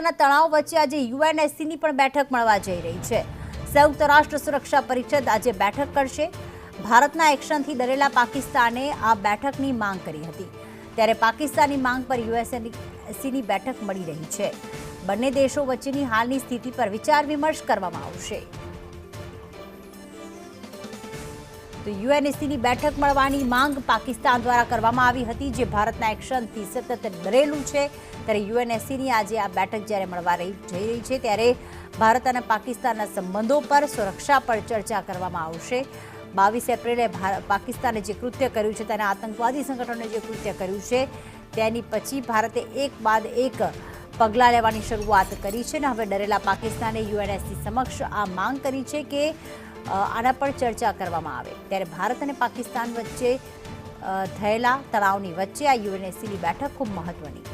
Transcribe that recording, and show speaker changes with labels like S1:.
S1: પાકિસ્તાનના તણાવ વચ્ચે આજે યુએનએસસીની પણ બેઠક મળવા જઈ રહી છે। સંયુક્ત રાષ્ટ્ર સુરક્ષા પરિષદ આજે બેઠક કરશે। ભારતના એક્શનથી ડરેલા પાકિસ્તાને આ બેઠકની માંગ કરી હતી, ત્યારે પાકિસ્તાનની માંગ પર યુએનએસસીની બેઠક મળી રહી છે। બંને દેશો વચ્ચેની હાલની સ્થિતિ પર વિચાર વિમર્શ કરવામાં આવશે। તો યુએનએસસીની બેઠક મળવાની માંગ પાકિસ્તાન દ્વારા કરવામાં આવી હતી, જે ભારતના એક્શનથી સતત ડરેલું છે। ત્યારે યુએનએસસીની આજે આ બેઠક જ્યારે મળવા જઈ રહી છે, ત્યારે ભારત અને પાકિસ્તાનના સંબંધો પર, સુરક્ષા પર ચર્ચા કરવામાં આવશે। 22 એપ્રિલે પાકિસ્તાને જે કૃત્ય કર્યું છે, તેના આતંકવાદી સંગઠનોએ જે કૃત્ય કર્યું છે, તેની પછી ભારતે એક બાદ એક પગલાં લેવાની શરૂઆત કરી છે, અને હવે ડરેલા પાકિસ્તાને યુએનએસસી સમક્ષ આ માંગ કરી છે કે આના પર ચર્ચા કરવામાં આવે। ત્યારે ભારત અને પાકિસ્તાન વચ્ચે થયેલા તણાવની વચ્ચે આ યુએનએસસીની બેઠક ખૂબ મહત્વની